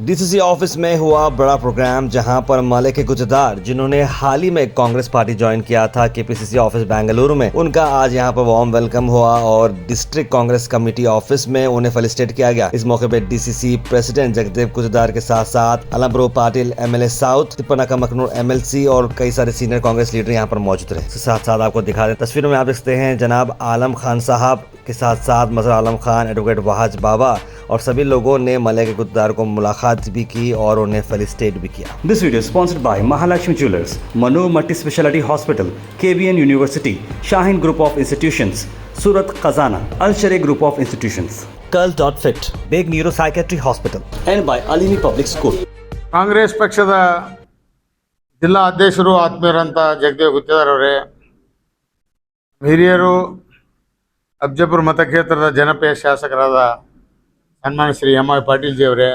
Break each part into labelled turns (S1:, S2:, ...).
S1: DCC office में हुआ बड़ा प्रोग्राम जहां पर माले के गुजदार जिन्होंने हाल ही में कांग्रेस पार्टी ज्वाइन किया था केपीसीसी ऑफिस बेंगलुरु में, उनका आज यहां पर वार्म वेलकम हुआ और डिस्ट्रिक्ट कांग्रेस कमेटी ऑफिस में उन्हें फेलिसिटेट किया गया। इस मौके पर डीसीसी प्रेसिडेंट जगदेव गुजदार के साथ साथ अलमब्रो पाटिल एमएलए साउथ, तिप्पनाका मखनूर एमएलसी और कई सारे सीनियर कांग्रेस लीडर यहाँ पर मौजूद रहे। साथ साथ आपको दिखा दें, तस्वीरों में आप देखते हैं जनाब आलम खान साहब के साथ साथ मजहर आलम खान, एडवोकेट वहाज बाबा और सभी लोगों ने मले के गुजदार को मुलाकात भी की और उन्हें फेलिसिटेट भी किया।
S2: This video is sponsored by Mahalakshmi Jewelers, Manu Multi Speciality Hospital, KBN University, Shaheen Group of Institutions, Surat Khazana, Al Sharia Group of Institutions,
S1: Curl.fit, Big Neuropsychiatry Hospital,
S2: and by Alimi Public School.
S3: Congress ಪಕ್ಷದ ಜಿಲ್ಲಾ ಅಧ್ಯಕ್ಷರು ಆತ್ಮೀಯರಂತ ಜಗದೇವ್ ಗುತ್ತೇದಾರ್ ಅವರೇ, ಹಿರಿಯರು, ಅಫಜಲ್ಪುರ ಮತಕ್ಷೇತ್ರದ ಜನಪ್ರಿಯ ಶಾಸಕರಾದ ಸನ್ಮಾನ್ಯ Shri ಎಂ.ವೈ. Patil G ಅವರೇ,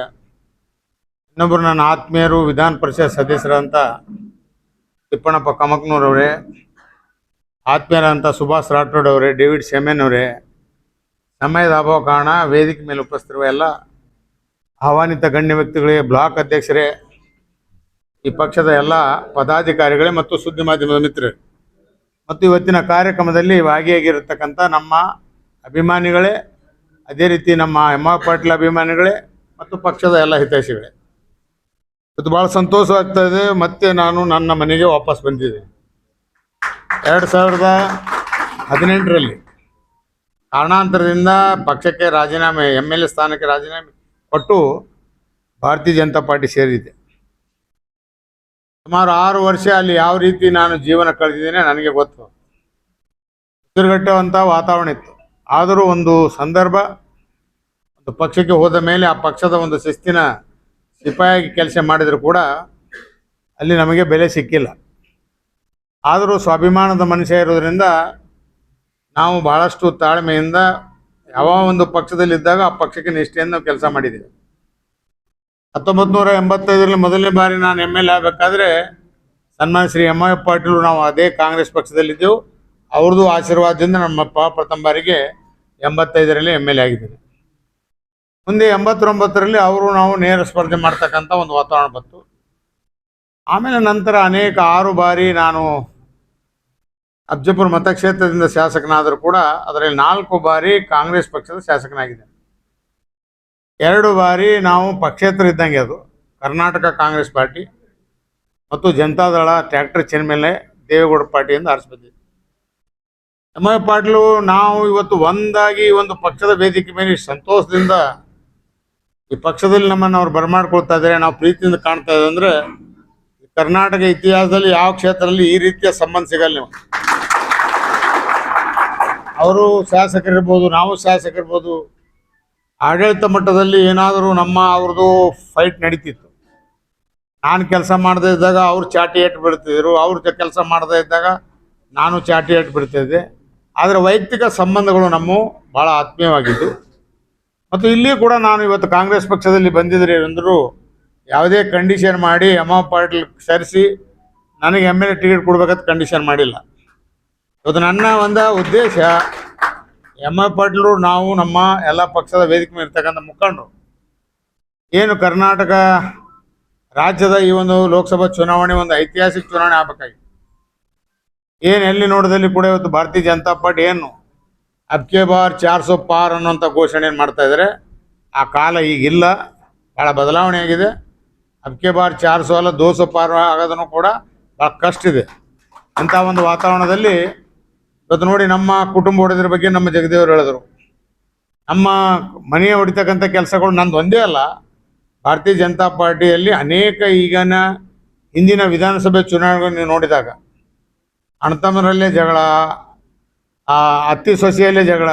S3: ಇನ್ನೊಬ್ಬರು ನನ್ನ ಆತ್ಮೀಯರು ವಿಧಾನ ಪರಿಷತ್ ಸದಸ್ಯರಂತ ತಿಪ್ಪಣ್ಣಪ್ಪ ಕಮಕ್ನೂರ್ ಅವರೇ, ಆತ್ಮೀಯರಂತ ಸುಭಾಷ್ ರಾಠೋಡ್ ಅವರೇ, ಡೇವಿಡ್ ಶೆಮೆನ್ ಅವರೇ, ಸಮಯದ ಅಭಾವ ಕಾರಣ ವೇದಿಕೆ ಮೇಲೆ ಉಪಸ್ಥಿತಿರುವ ಎಲ್ಲ ಆಹ್ವಾನಿತ ಗಣ್ಯ ವ್ಯಕ್ತಿಗಳೇ, ಬ್ಲಾಕ್ ಅಧ್ಯಕ್ಷರೇ, ಈ ಪಕ್ಷದ ಎಲ್ಲ ಪದಾಧಿಕಾರಿಗಳೇ ಮತ್ತು ಸುದ್ದಿ ಮಾಧ್ಯಮದ ಮಿತ್ರರೇ ಮತ್ತು ಇವತ್ತಿನ ಕಾರ್ಯಕ್ರಮದಲ್ಲಿ ಭಾಗಿಯಾಗಿರತಕ್ಕಂಥ ನಮ್ಮ ಅಭಿಮಾನಿಗಳೇ, ಅದೇ ರೀತಿ ನಮ್ಮ ಎಂ.ವೈ. ಪಾಟೀಲ್ ಅಭಿಮಾನಿಗಳೇ ಮತ್ತು ಪಕ್ಷದ ಎಲ್ಲ ಹಿತೈಷಿಗಳೇ, ಇವತ್ತು ಭಾಳ ಸಂತೋಷವಾಗ್ತಾ ಇದೆ. ಮತ್ತೆ ನಾನು ನನ್ನ ಮನೆಗೆ ವಾಪಸ್ ಬಂದಿದ್ದೆ 2018ರಲ್ಲಿ ಕಾರಣಾಂತರದಿಂದ ಪಕ್ಷಕ್ಕೆ ರಾಜೀನಾಮೆ, ಎಮ್.ಎಲ್.ಎ. ಸ್ಥಾನಕ್ಕೆ ರಾಜೀನಾಮೆ ಕೊಟ್ಟು ಭಾರತೀಯ ಜನತಾ ಪಾರ್ಟಿ ಸೇರಿದೆ. ಸುಮಾರು 6 ವರ್ಷ ಅಲ್ಲಿ ಯಾವ ರೀತಿ ನಾನು ಜೀವನ ಕಳೆದಿದ್ದೇನೆ ನನಗೆ ಗೊತ್ತು. ಉಸಿರುಗಟ್ಟುವಂಥ ವಾತಾವರಣ ಇತ್ತು. ಆದರೂ ಒಂದು ಸಂದರ್ಭ, ಒಂದು ಪಕ್ಷಕ್ಕೆ ಹೋದ ಮೇಲೆ ಆ ಪಕ್ಷದ ಒಂದು ಶಿಸ್ತಿನ ಸಿಪಾಯಿಯಾಗಿ ಕೆಲಸ ಮಾಡಿದರೂ ಕೂಡ ಅಲ್ಲಿ ನಮಗೆ ಬೆಲೆ ಸಿಕ್ಕಿಲ್ಲ. ಆದರೂ ಸ್ವಾಭಿಮಾನದ ಮನುಷ್ಯ ಇರೋದರಿಂದ ನಾವು ಭಾಳಷ್ಟು ತಾಳ್ಮೆಯಿಂದ ಯಾವ ಒಂದು ಪಕ್ಷದಲ್ಲಿದ್ದಾಗ ಆ ಪಕ್ಷಕ್ಕೆ ನಿಷ್ಠೆಯಿಂದ ನಾವು ಕೆಲಸ ಮಾಡಿದ್ದೀವಿ. 1985ರಲ್ಲಿ ಮೊದಲನೇ ಬಾರಿ ನಾನು ಎಮ್.ಎಲ್.ಎ. ಆಗಬೇಕಾದ್ರೆ ಸನ್ಮಾನ್ಯ ಶ್ರೀ ಎಂ.ವೈ. ಪಾಟೀಲ್ ನಾವು ಅದೇ ಕಾಂಗ್ರೆಸ್ ಪಕ್ಷದಲ್ಲಿದ್ದೆವು. ಅವ್ರದ್ದು ಆಶೀರ್ವಾದದಿಂದ ನಮ್ಮಪ್ಪ ಪ್ರಥಮ ಬಾರಿಗೆ 85ರಲ್ಲಿ ಎಮ್.ಎಲ್.ಎ. ಆಗಿದ್ದೀನಿ. ಮುಂದೆ 89ರಲ್ಲಿ ಅವರು ನಾವು ನೇರ ಸ್ಪರ್ಧೆ ಮಾಡ್ತಕ್ಕಂಥ ಒಂದು ವಾತಾವರಣ ಬಂತು. ಆಮೇಲೆ ನಂತರ ಅನೇಕ 6 ಬಾರಿ ನಾನು ಅಫಜಲ್ಪುರ ಮತಕ್ಷೇತ್ರದಿಂದ ಶಾಸಕನಾದರೂ ಕೂಡ ಅದರಲ್ಲಿ 4 ಬಾರಿ ಕಾಂಗ್ರೆಸ್ ಪಕ್ಷದ ಶಾಸಕನಾಗಿದ್ದೇನೆ. 2 ಬಾರಿ ನಾವು ಪಕ್ಷೇತರ ಇದ್ದಂಗೆ, ಅದು ಕರ್ನಾಟಕ ಕಾಂಗ್ರೆಸ್ ಪಾರ್ಟಿ ಮತ್ತು ಜನತಾದಳ ಟ್ರ್ಯಾಕ್ಟರ್ ಚಿನ್ಮೇಲೆ ದೇವೇಗೌಡ ಪಾರ್ಟಿಯಿಂದ ಆರಿಸ್ಬಿದ್ದಿದ್ದೆ. ಎಂ.ವೈ. ಪಾಟೀಲು ನಾವು ಇವತ್ತು ಒಂದಾಗಿ ಒಂದು ಪಕ್ಷದ ವೇದಿಕೆ ಮೇಲೆ ಸಂತೋಷದಿಂದ ಈ ಪಕ್ಷದಲ್ಲಿ ನಮ್ಮನ್ನು ಅವ್ರು ಬರಮಾಡ್ಕೊಳ್ತಾ ಇದ್ದಾರೆ, ನಾವು ಪ್ರೀತಿಯಿಂದ ಕಾಣ್ತಾ ಇದ್ದಾರೆ. ಅಂದರೆ ಕರ್ನಾಟಕ ಇತಿಹಾಸದಲ್ಲಿ ಯಾವ ಕ್ಷೇತ್ರದಲ್ಲಿ ಈ ರೀತಿಯ ಸಂಬಂಧ ಸಿಗಲ್ಲ. ನೀವು ಅವರು ಶಾಸಕರಿರ್ಬೋದು, ನಾವು ಶಾಸಕರಿರ್ಬೋದು, ಆಡಳಿತ ಮಟ್ಟದಲ್ಲಿ ಏನಾದರೂ ಅವ್ರದ್ದು ಫೈಟ್ ನಡೀತಿತ್ತು. ನಾನು ಕೆಲಸ ಮಾಡದೇ ಇದ್ದಾಗ ಅವ್ರು ಚಾಟಿ ಏಟು ಬಿಡ್ತಿದ್ರು, ಅವ್ರ ಕೆಲಸ ಮಾಡದೇ ಇದ್ದಾಗ ನಾನು ಚಾಟಿ ಏಟು ಬಿಡ್ತಿದ್ದೆ. ಆದರೆ ವೈಯಕ್ತಿಕ ಸಂಬಂಧಗಳು ನಮ್ಮ ಭಾಳ ಆತ್ಮೀಯವಾಗಿದ್ದು ಮತ್ತು ಇಲ್ಲಿ ಕೂಡ ನಾನು ಇವತ್ತು ಕಾಂಗ್ರೆಸ್ ಪಕ್ಷದಲ್ಲಿ ಬಂದಿದ್ದರೆ ಅಂದರೂ ಯಾವುದೇ ಕಂಡೀಷನ್ ಮಾಡಿ ಎಂ.ವೈ. ಪಾಟೀಲ್ ಸೇರಿಸಿ ನನಗೆ ಎಮ್.ಎಲ್.ಎ. ಟಿಕೆಟ್ ಕೊಡ್ಬೇಕಂತ ಕಂಡೀಷನ್ ಮಾಡಿಲ್ಲ. ಇವತ್ತು ನನ್ನ ಒಂದು ಉದ್ದೇಶ, ಎಂ.ವೈ. ಪಾಟೀಲರು ನಾವು ನಮ್ಮ ಎಲ್ಲ ಪಕ್ಷದ ವೇದಿಕೆ ಮೇಲೆ ಇರ್ತಕ್ಕಂಥ ಮುಖಂಡರು ಏನು ಕರ್ನಾಟಕ ರಾಜ್ಯದ ಈ ಒಂದು ಲೋಕಸಭಾ ಚುನಾವಣೆ ಒಂದು ಐತಿಹಾಸಿಕ ಚುನಾವಣೆ ಆಗಬೇಕಾಗಿತ್ತು. ಏನು ಎಲ್ಲಿ ನೋಡೋದಲ್ಲಿ ಕೂಡ ಇವತ್ತು ಭಾರತೀಯ ಜನತಾ ಪಾರ್ಟಿ ಏನು ಅಬ್ಕೆ ಬಾರ್ 400 ಪಾರ್ ಅನ್ನೋಂಥ ಘೋಷಣೆ ಮಾಡ್ತಾ ಇದ್ದಾರೆ. ಆ ಕಾಲ ಈಗಿಲ್ಲ, ಭಾಳ ಬದಲಾವಣೆ ಆಗಿದೆ. ಅಬ್ಕೆ ಬಾರ್ 400 ಅಲ್ಲ 200 ಪಾರ್ ಆಗೋದನ್ನು ಕೂಡ ಭಾಳ ಕಷ್ಟ ಇದೆ. ಅಂಥ ಒಂದು ವಾತಾವರಣದಲ್ಲಿ ಇವತ್ತು ನೋಡಿ, ನಮ್ಮ ಕುಟುಂಬ ಹೊಡೆದ್ರ ಬಗ್ಗೆ ನಮ್ಮ ಜಗದೇವರು ಹೇಳಿದರು. ನಮ್ಮ ಮನೆಯ ಹೊಡಿತಕ್ಕಂಥ ಕೆಲಸಗಳು ನಂದು ಒಂದೇ ಅಲ್ಲ, ಭಾರತೀಯ ಜನತಾ ಪಾರ್ಟಿಯಲ್ಲಿ ಅನೇಕ ಈಗಿನ ಹಿಂದಿನ ವಿಧಾನಸಭೆ ಚುನಾವಣೆ ನೀವು ನೋಡಿದಾಗ ಅಣ್ಣತಮ್ಮರಲ್ಲೇ ಜಗಳ, ಅತ್ತಿ ಸೊಸೆಯಲ್ಲೇ ಜಗಳ,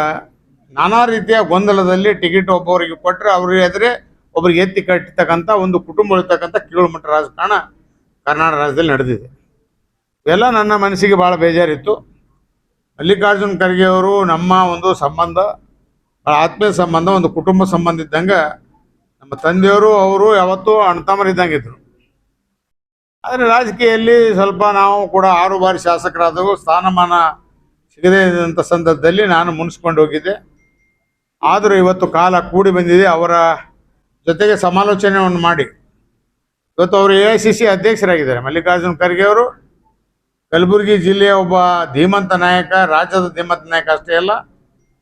S3: ನಾನಾ ರೀತಿಯ ಗೊಂದಲದಲ್ಲಿ ಟಿಕೆಟ್ ಒಬ್ಬರಿಗೆ ಕೊಟ್ಟರೆ ಅವ್ರಿಗೆ ಎದುರೇ ಒಬ್ರಿಗೆ ಎತ್ತಿ ಕಟ್ಟತಕ್ಕಂಥ ಒಂದು ಕುಟುಂಬ ಇರ್ತಕ್ಕಂಥ ಕೀಳುಮಟ್ಟ ರಾಜಕಾರಣ ಕರ್ನಾಟಕ ರಾಜ್ಯದಲ್ಲಿ ನಡೆದಿದೆ. ಇವೆಲ್ಲ ನನ್ನ ಮನಸ್ಸಿಗೆ ಭಾಳ ಬೇಜಾರಿತ್ತು. ಮಲ್ಲಿಕಾರ್ಜುನ ಖರ್ಗೆ ಅವರು ನಮ್ಮ ಒಂದು ಸಂಬಂಧ ಭಾಳ ಆತ್ಮೀಯ ಸಂಬಂಧ, ಒಂದು ಕುಟುಂಬ ಸಂಬಂಧ ಇದ್ದಂಗೆ. ನಮ್ಮ ತಂದೆಯವರು ಅವರು ಯಾವತ್ತೂ ಅಣ್ಣತಮ್ಮರಿದ್ದಂಗೆ ಇದ್ದರು. ಆದರೆ ರಾಜಕೀಯದಲ್ಲಿ ಸ್ವಲ್ಪ ನಾವು ಕೂಡ 6 ಬಾರಿ ಶಾಸಕರಾದವು, ಸ್ಥಾನಮಾನ ಸಿಗದೇ ಇದ್ದಂಥ ಸಂದರ್ಭದಲ್ಲಿ ನಾನು ಮುನ್ಸ್ಕೊಂಡು ಹೋಗಿದ್ದೆ. ಆದರೂ ಇವತ್ತು ಕಾಲ ಕೂಡಿ ಬಂದಿದೆ. ಅವರ ಜೊತೆಗೆ ಸಮಾಲೋಚನೆಯನ್ನು ಮಾಡಿ ಇವತ್ತು ಅವರು AICC ಅಧ್ಯಕ್ಷರಾಗಿದ್ದಾರೆ. ಮಲ್ಲಿಕಾರ್ಜುನ್ ಖರ್ಗೆ ಅವರು ಕಲಬುರಗಿ ಜಿಲ್ಲೆಯ ಒಬ್ಬ ಧೀಮಂತ ನಾಯಕ, ರಾಜ್ಯದ ಧೀಮಂತ ನಾಯಕ ಅಷ್ಟೇ ಅಲ್ಲ,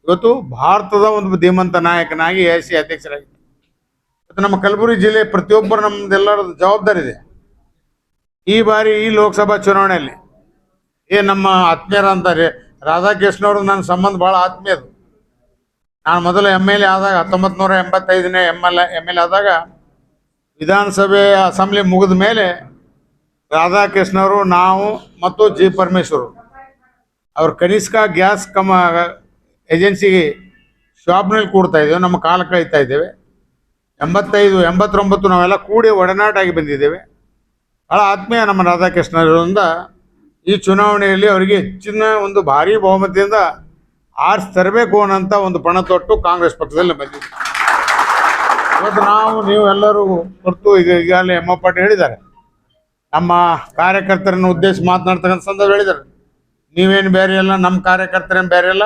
S3: ಇವತ್ತು ಭಾರತದ ಒಂದು ಧೀಮಂತ ನಾಯಕನಾಗಿ AICC ಅಧ್ಯಕ್ಷರಾಗಿದ್ದಾರೆ. ಇವತ್ತು ನಮ್ಮ ಕಲಬುರಗಿ ಜಿಲ್ಲೆ ಪ್ರತಿಯೊಬ್ಬರು ನಮ್ಮದೆಲ್ಲರ ಜವಾಬ್ದಾರಿ ಇದೆ. ಈ ಬಾರಿ ಈ ಲೋಕಸಭಾ ಚುನಾವಣೆಯಲ್ಲಿ ನಮ್ಮ ಆತ್ಮೀಯರ ಅಂತಾರೆ ರಾಧಾಕೃಷ್ಣ ಅವರು ನನ್ನ ಸಂಬಂಧ ಭಾಳ ಆತ್ಮೀಯದು. ನಾನು ಮೊದಲು MLA ಆದಾಗ 1985ನೇ MLA ಆದಾಗ ವಿಧಾನಸಭೆ ಅಸೆಂಬ್ಲಿ ಮುಗಿದ ಮೇಲೆ ರಾಧಾಕೃಷ್ಣ ಅವರು, ನಾವು ಮತ್ತು G. ಪರಮೇಶ್ವರು ಅವ್ರ ಕನಿಷ್ಕ ಗ್ಯಾಸ್ ಏಜೆನ್ಸಿಗೆ ಶಾಪ್ನಲ್ಲಿ ಕೂಡ್ತಾ ಇದ್ದೇವೆ. ನಮ್ಮ ಕಾಲ ಕಳೀತಾ ಇದ್ದೇವೆ. 85, 89 ನಾವೆಲ್ಲ ಕೂಡಿ ಒಡನಾಟ ಆಗಿ ಬಂದಿದ್ದೇವೆ. ಭಾಳ ಆತ್ಮೀಯ ನಮ್ಮ ರಾಧಾಕೃಷ್ಣರಿಂದ ಈ ಚುನಾವಣೆಯಲ್ಲಿ ಅವರಿಗೆ ಹೆಚ್ಚಿನ ಒಂದು ಭಾರಿ ಬಹುಮತದಿಂದ ಆರಿಸಿ ತರಬೇಕು ಅನ್ನೋಂಥ ಒಂದು ಪಣ ತೊಟ್ಟು ಕಾಂಗ್ರೆಸ್ ಪಕ್ಷದಲ್ಲಿ ಬಂದಿದೆ. ಇವತ್ತು ನೀವು ಎಲ್ಲರೂ ಹೊರತು ಈಗಾಗಲೇ ಎಮ್ಮ ಪಾಟೀಲ್ ಹೇಳಿದ್ದಾರೆ, ನಮ್ಮ ಕಾರ್ಯಕರ್ತರನ್ನು ಉದ್ದೇಶಿಸಿ ಮಾತನಾಡ್ತಕ್ಕಂಥ ಸಂದರ್ಭ ಹೇಳಿದ್ದಾರೆ, ನೀವೇನು ಬೇರೆ ಅಲ್ಲ, ನಮ್ಮ ಕಾರ್ಯಕರ್ತರೇನು ಬೇರೆ ಅಲ್ಲ,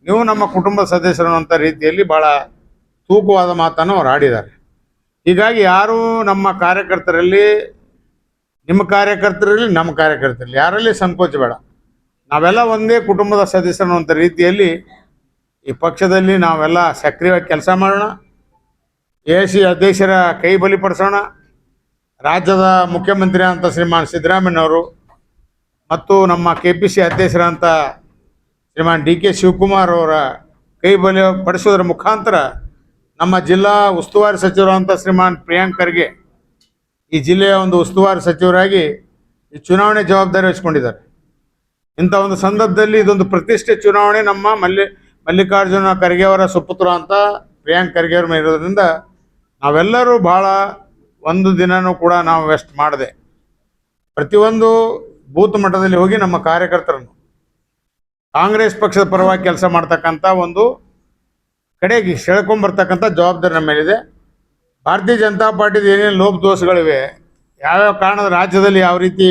S3: ನೀವು ನಮ್ಮ ಕುಟುಂಬ ಸದಸ್ಯರು ಅಂತ ರೀತಿಯಲ್ಲಿ ಭಾಳ ತೂಕವಾದ ಮಾತನ್ನು ಅವ್ರು ಆಡಿದ್ದಾರೆ. ಹೀಗಾಗಿ ಯಾರು ನಮ್ಮ ಕಾರ್ಯಕರ್ತರಲ್ಲಿ, ನಿಮ್ಮ ಕಾರ್ಯಕರ್ತರಲ್ಲಿ, ನಮ್ಮ ಕಾರ್ಯಕರ್ತರಲ್ಲಿ ಯಾರಲ್ಲಿ ಸಂಕೋಚ ಬೇಡ. ನಾವೆಲ್ಲ ಒಂದೇ ಕುಟುಂಬದ ಸದಸ್ಯರು ಅಂತ ರೀತಿಯಲ್ಲಿ ಈ ಪಕ್ಷದಲ್ಲಿ ನಾವೆಲ್ಲ ಸಕ್ರಿಯವಾಗಿ ಕೆಲಸ ಮಾಡೋಣ. AICC ಅಧ್ಯಕ್ಷರ ಕೈ ಬಲಿಪಡಿಸೋಣ. ರಾಜ್ಯದ ಮುಖ್ಯಮಂತ್ರಿ ಅಂತ ಶ್ರೀಮಾನ್ ಸಿದ್ದರಾಮಯ್ಯನವರು ಮತ್ತು ನಮ್ಮ KPC ಅಧ್ಯಕ್ಷರಂತ ಶ್ರೀಮಾನ್ DK ಶಿವಕುಮಾರ್ ಅವರ ಕೈ ಬಲಿ ಪಡಿಸೋದ್ರ ಮುಖಾಂತರ ನಮ್ಮ ಜಿಲ್ಲಾ ಉಸ್ತುವಾರಿ ಸಚಿವರು ಅಂತ ಶ್ರೀಮಾನ್ ಪ್ರಿಯಾಂಕ್ ಖರ್ಗೆ ಈ ಜಿಲ್ಲೆಯ ಒಂದು ಉಸ್ತುವಾರಿ ಸಚಿವರಾಗಿ ಈ ಚುನಾವಣೆ ಜವಾಬ್ದಾರಿ ವಹಿಸ್ಕೊಂಡಿದ್ದಾರೆ. ಇಂಥ ಒಂದು ಸಂದರ್ಭದಲ್ಲಿ ಇದೊಂದು ಪ್ರತಿಷ್ಠೆ ಚುನಾವಣೆ ನಮ್ಮ ಮಲ್ಲಿಕಾರ್ಜುನ ಖರ್ಗೆ ಅವರ ಸುಪುತ್ರ ಅಂತ ಪ್ರಿಯಾಂಕ್ ಖರ್ಗೆ ಅವ್ರ ಮೇಲೆ ಇರೋದ್ರಿಂದ ನಾವೆಲ್ಲರೂ ಭಾಳ ಒಂದು ದಿನವೂ ಕೂಡ ನಾವು ವೆಸ್ಟ್ ಮಾಡದೆ ಪ್ರತಿಯೊಂದು ಬೂತ್ ಮಟ್ಟದಲ್ಲಿ ಹೋಗಿ ನಮ್ಮ ಕಾರ್ಯಕರ್ತರನ್ನು ಕಾಂಗ್ರೆಸ್ ಪಕ್ಷದ ಪರವಾಗಿ ಕೆಲಸ ಮಾಡ್ತಕ್ಕಂಥ ಒಂದು ಕಡೆಗೆ ಸೆಳ್ಕೊಂಬರ್ತಕ್ಕಂಥ ಜವಾಬ್ದಾರಿ ನಮ್ಮ ಮೇಲಿದೆ. ಭಾರತೀಯ ಜನತಾ ಪಾರ್ಟಿದು ಏನೇನು ಲೋಪ ದೋಷಗಳಿವೆ, ಯಾವ್ಯಾವ ಕಾರಣದ ರಾಜ್ಯದಲ್ಲಿ ಯಾವ ರೀತಿ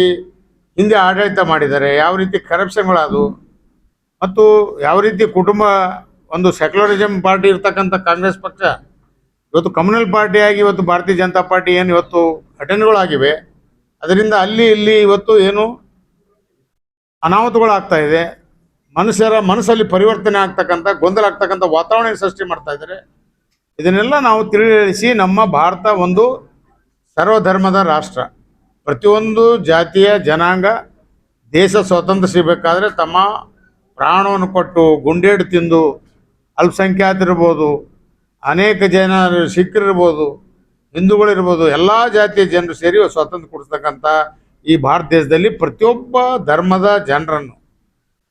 S3: ಹಿಂದೆ ಆಡಳಿತ ಮಾಡಿದ್ದಾರೆ, ಯಾವ ರೀತಿ ಕರಪ್ಷನ್ಗಳಾದವು, ಮತ್ತು ಯಾವ ರೀತಿ ಕುಟುಂಬ ಒಂದು ಸೆಕ್ಯುಲರಿಸಮ್ ಪಾರ್ಟಿ ಇರ್ತಕ್ಕಂಥ ಕಾಂಗ್ರೆಸ್ ಪಕ್ಷ ಇವತ್ತು ಕಮ್ಯುನಲ್ ಪಾರ್ಟಿಯಾಗಿ ಇವತ್ತು ಭಾರತೀಯ ಜನತಾ ಪಾರ್ಟಿ ಏನು ಇವತ್ತು ಘಟನೆಗಳಾಗಿವೆ, ಅದರಿಂದ ಅಲ್ಲಿ ಇಲ್ಲಿ ಇವತ್ತು ಏನು ಅನಾಹುತಗಳಾಗ್ತಾ ಇದೆ, ಮನುಷ್ಯರ ಮನಸ್ಸಲ್ಲಿ ಪರಿವರ್ತನೆ ಆಗ್ತಕ್ಕಂಥ, ಗೊಂದಲ ಆಗ್ತಕ್ಕಂಥ ವಾತಾವರಣ ಸೃಷ್ಟಿ ಮಾಡ್ತಾ ಇದ್ದಾರೆ. ಇದನ್ನೆಲ್ಲ ನಾವು ತಿಳಿಸಿ ನಮ್ಮ ಭಾರತ ಒಂದು ಸರ್ವಧರ್ಮದ ರಾಷ್ಟ್ರ. ಪ್ರತಿಯೊಂದು ಜಾತಿಯ ಜನಾಂಗ ದೇಶ ಸ್ವಾತಂತ್ರ್ಯ ಸಿಗಬೇಕಾದ್ರೆ ತಮ್ಮ ಪ್ರಾಣವನ್ನು ಕೊಟ್ಟು ಗುಂಡೇಟು ತಿಂದು, ಅಲ್ಪಸಂಖ್ಯಾತರಿರ್ಬೋದು, ಅನೇಕ ಜನರು ಸಿಖ್ಖರಿರ್ಬೋದು, ಹಿಂದೂಗಳಿರ್ಬೋದು, ಎಲ್ಲ ಜಾತಿಯ ಜನರು ಸೇರಿ ಸ್ವಾತಂತ್ರ್ಯ ಕೊಡಿಸ್ತಕ್ಕಂಥ ಈ ಭಾರತ ದೇಶದಲ್ಲಿ ಪ್ರತಿಯೊಬ್ಬ ಧರ್ಮದ ಜನರನ್ನು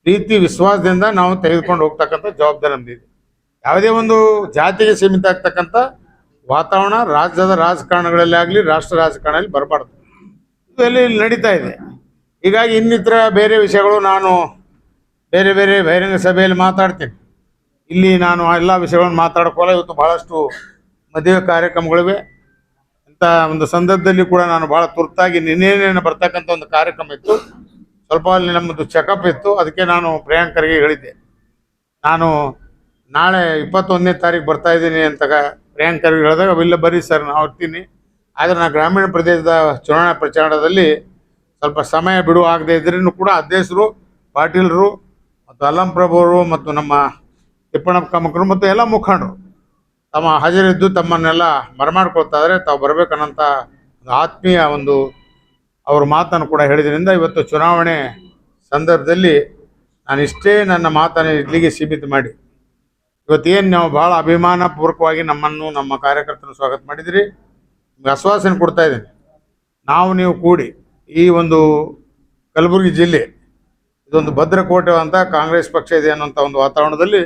S3: ಪ್ರೀತಿ ವಿಶ್ವಾಸದಿಂದ ನಾವು ತೆಗೆದುಕೊಂಡು ಹೋಗ್ತಕ್ಕಂಥ ಜವಾಬ್ದಾರಿ ನಮ್ಮದಿದೆ. ಯಾವುದೇ ಒಂದು ಜಾತಿಗೆ ಸೀಮಿತ ಆಗ್ತಕ್ಕಂಥ ವಾತಾವರಣ ರಾಜ್ಯದ ರಾಜಕಾರಣಗಳಲ್ಲಿ ಆಗಲಿ, ರಾಷ್ಟ್ರ ರಾಜಕಾರಣದಲ್ಲಿ ಬರಬಾರ್ದು. ಇದರಲ್ಲಿ ನಡೀತಾ ಇದೆ. ಹೀಗಾಗಿ ಇನ್ನಿತರ ಬೇರೆ ವಿಷಯಗಳು ನಾನು ಬೇರೆ ಬೇರೆ ಬಹಿರಂಗ ಸಭೆಯಲ್ಲಿ ಮಾತಾಡ್ತೀನಿ. ಇಲ್ಲಿ ನಾನು ಎಲ್ಲ ವಿಷಯಗಳನ್ನು ಮಾತಾಡ್ಕೊಳ್ಳೋ. ಇವತ್ತು ಭಾಳಷ್ಟು ಮದುವೆ ಕಾರ್ಯಕ್ರಮಗಳಿವೆ. ಇಂಥ ಒಂದು ಸಂದರ್ಭದಲ್ಲಿ ಕೂಡ ನಾನು ಭಾಳ ತುರ್ತಾಗಿ ನಿನ್ನೇನೇನು ಬರ್ತಕ್ಕಂಥ ಒಂದು ಕಾರ್ಯಕ್ರಮ ಇತ್ತು, ಸ್ವಲ್ಪ ಅಲ್ಲಿ ನಮ್ಮದು ಚೆಕಪ್ ಇತ್ತು, ಅದಕ್ಕೆ ನಾನು ಪ್ರಿಯಾಂಕ್ ಖರ್ಗೆ ಹೇಳಿದ್ದೆ, ನಾನು ನಾಳೆ 21ನೇ ತಾರೀಕು ಬರ್ತಾ ಇದ್ದೀನಿ ಅಂತ ಪ್ರಿಯಾಂಕ್ ಖರ್ಗೆ ಹೇಳಿದಾಗ, ಇಲ್ಲ ಬರ್ರಿ ಸರ್ ನಾನು ಹೊರ್ತೀನಿ, ಆದರೆ ನಾನು ಗ್ರಾಮೀಣ ಪ್ರದೇಶದ ಚುನಾವಣಾ ಪ್ರಚಾರದಲ್ಲಿ ಸ್ವಲ್ಪ ಸಮಯ ಬಿಡುವಾಗದೇ ಇದ್ರೂ ಕೂಡ ಅಧ್ಯಕ್ಷರು, ಪಾಟೀಲರು ಮತ್ತು ಅಲ್ಲಂ ಪ್ರಭುವರು ಮತ್ತು ನಮ್ಮ ತಿಪ್ಪಣ್ಣಪ್ಪ ಮಕ್ಕಳು ಮತ್ತು ಎಲ್ಲ ಮುಖಂಡರು ತಮ್ಮ ಹಾಜರಿದ್ದು ತಮ್ಮನ್ನೆಲ್ಲ ಬರಮಾಡ್ಕೊಳ್ತಾ ಇದ್ದಾರೆ. ತಾವು ಬರಬೇಕನ್ನೋಂಥ ಒಂದು ಆತ್ಮೀಯ ಒಂದು ಅವ್ರ ಮಾತನ್ನು ಕೂಡ ಹೇಳಿದ್ರಿಂದ ಇವತ್ತು ಚುನಾವಣೆ ಸಂದರ್ಭದಲ್ಲಿ ನಾನು ಇಷ್ಟೇ ನನ್ನ ಮಾತನ್ನು ಇಲ್ಲಿಗೆ ಸೀಮಿತ ಮಾಡಿ, ಇವತ್ತೇನು ನಾವು ಭಾಳ ಅಭಿಮಾನಪೂರ್ವಕವಾಗಿ ನಮ್ಮನ್ನು ನಮ್ಮ ಕಾರ್ಯಕರ್ತರನ್ನು ಸ್ವಾಗತ ಮಾಡಿದಿರಿ. ನಿಮ್ಗೆ ಆಶ್ವಾಸನೆ ಕೊಡ್ತಾ ಇದ್ದೀನಿ, ನೀವು ಕೂಡಿ ಈ ಒಂದು ಕಲಬುರಗಿ ಜಿಲ್ಲೆ ಇದೊಂದು ಭದ್ರಕೋಟೆ ಅಂತ ಕಾಂಗ್ರೆಸ್ ಪಕ್ಷ ಇದೆ ಅನ್ನೋಂಥ ಒಂದು ವಾತಾವರಣದಲ್ಲಿ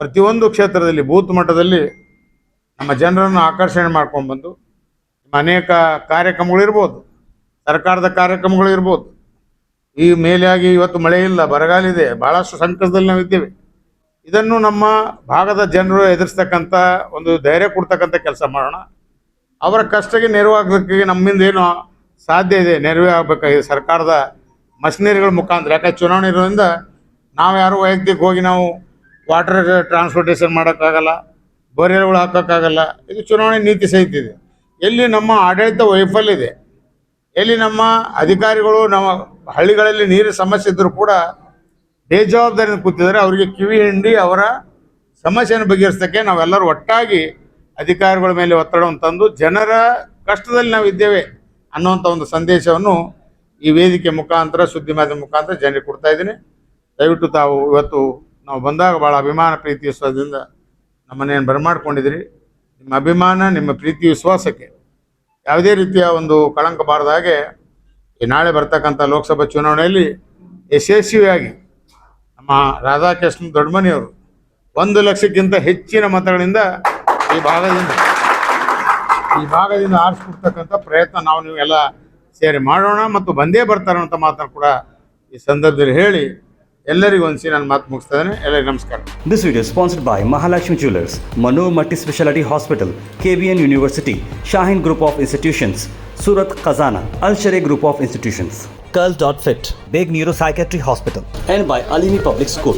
S3: ಪ್ರತಿಯೊಂದು ಕ್ಷೇತ್ರದಲ್ಲಿ ಬೂತ್ ಮಟ್ಟದಲ್ಲಿ ನಮ್ಮ ಜನರನ್ನು ಆಕರ್ಷಣೆ ಮಾಡ್ಕೊಂಡ್ಬಂದು ಅನೇಕ ಕಾರ್ಯಕ್ರಮಗಳಿರ್ಬೋದು, ಸರ್ಕಾರದ ಕಾರ್ಯಕ್ರಮಗಳು ಇರ್ಬೋದು. ಈ ಮೇಲೆಯಾಗಿ ಇವತ್ತು ಮಳೆ ಇಲ್ಲ, ಬರಗಾಲಿದೆ, ಭಾಳಷ್ಟು ಸಂಕಷ್ಟದಲ್ಲಿ ನಾವಿದ್ದೇವೆ. ಇದನ್ನು ನಮ್ಮ ಭಾಗದ ಜನರು ಎದುರಿಸ್ತಕ್ಕಂಥ ಒಂದು ಧೈರ್ಯ ಕೊಡ್ತಕ್ಕಂಥ ಕೆಲಸ ಮಾಡೋಣ. ಅವರ ಕಷ್ಟಕ್ಕೆ ನೆರವಾಗಲಿಕ್ಕೆ ನಮ್ಮಿಂದ ಏನು ಸಾಧ್ಯ ಇದೆ ನೆರವೇ ಆಗಬೇಕಾಗಿದೆ ಸರ್ಕಾರದ ಮಷಿನರಿಗಳ ಮುಖಾಂತರ. ಯಾಕಂದ್ರೆ ಚುನಾವಣೆ ಇರೋದ್ರಿಂದ ನಾವು ಯಾರು ವೈಯಕ್ತಿಕ ಹೋಗಿ ನಾವು ವಾಟರ್ ಟ್ರಾನ್ಸ್ಪೋರ್ಟೇಷನ್ ಮಾಡೋಕ್ಕಾಗಲ್ಲ, ಬೋರ್ವೆಲ್ಗಳು ಹಾಕೋಕ್ಕಾಗಲ್ಲ. ಇದು ಚುನಾವಣೆ ನೀತಿ ಸಹಿತ ಇದೆ. ಎಲ್ಲಿ ನಮ್ಮ ಆಡಳಿತ ವೈಫಲ್ಯ ಇದೆ, ಎಲ್ಲಿ ನಮ್ಮ ಅಧಿಕಾರಿಗಳು ನಮ್ಮ ಹಳ್ಳಿಗಳಲ್ಲಿ ನೀರಿನ ಸಮಸ್ಯೆ ಇದ್ದರೂ ಕೂಡ ಬೇಜವಾಬ್ದಾರಿಯಿಂದ ಕೂತಿದ್ದಾರೆ, ಅವರಿಗೆ ಕಿವಿ ಹಿಂಡಿ ಅವರ ಸಮಸ್ಯೆಯನ್ನು ಬಗೆಹರಿಸೋಕ್ಕೆ ನಾವೆಲ್ಲರೂ ಒಟ್ಟಾಗಿ ಅಧಿಕಾರಿಗಳ ಮೇಲೆ ಒತ್ತಡವನ್ನು ತಂದು ಜನರ ಕಷ್ಟದಲ್ಲಿ ನಾವು ಇದ್ದೇವೆ ಅನ್ನುವಂಥ ಒಂದು ಸಂದೇಶವನ್ನು ಈ ವೇದಿಕೆ ಮುಖಾಂತರ, ಸುದ್ದಿ ಮಾಧ್ಯಮ ಮುಖಾಂತರ ಜನರಿಗೆ ಕೊಡ್ತಾ ಇದ್ದೀನಿ. ದಯವಿಟ್ಟು ತಾವು ಇವತ್ತು ನಾವು ಬಂದಾಗ ಭಾಳ ಅಭಿಮಾನ ಪ್ರೀತಿ ವಿಶ್ವಾಸದಿಂದ ನಮ್ಮನ್ನೇನು ಬರಮಾಡ್ಕೊಂಡಿದ್ದೀರಿ. ನಿಮ್ಮ ಅಭಿಮಾನ, ನಿಮ್ಮ ಪ್ರೀತಿ ವಿಶ್ವಾಸಕ್ಕೆ ಯಾವುದೇ ರೀತಿಯ ಒಂದು ಕಳಂಕ ಬಾರದ ಹಾಗೆ ಈ ನಾಳೆ ಬರ್ತಕ್ಕಂಥ ಲೋಕಸಭಾ ಚುನಾವಣೆಯಲ್ಲಿ ಯಶಸ್ವಿಯಾಗಿ ನಮ್ಮ ರಾಧಾಕೃಷ್ಣ ದೊಡ್ಡಮನಿಯವರು 1 ಲಕ್ಷಕ್ಕಿಂತ ಹೆಚ್ಚಿನ ಮತಗಳಿಂದ ಈ ಭಾಗದಿಂದ ಆರಿಸ್ಕೊಡ್ತಕ್ಕಂಥ ಪ್ರಯತ್ನ ನಾವು ನೀವೆಲ್ಲ ಸೇರಿ ಮಾಡೋಣ ಮತ್ತು ಬಂದೇ ಬರ್ತಾರೆ ಅಂತ ಮಾತನ್ನು ಕೂಡ ಈ ಸಂದರ್ಭದಲ್ಲಿ ಹೇಳಿ ಎಲ್ಲರಿಗೂ ಒಂದ್ಸಿ ನಾನು ಮಾತು ಮುಗಿಸ್ತಾ ಇದ್ದೇನೆ. ಎಲ್ಲರಿಗೂ ನಮಸ್ಕಾರ.
S2: This video is sponsored by Mahalakshmi Jewelers, Mano Multi-Speciality Hospital, KBN University, Shaheen Group of Institutions, Surat Khazana, Al-Sharia Group of Institutions,
S1: Curl.fit, Big Neuropsychiatry Hospital,
S2: and by Alimi Public School.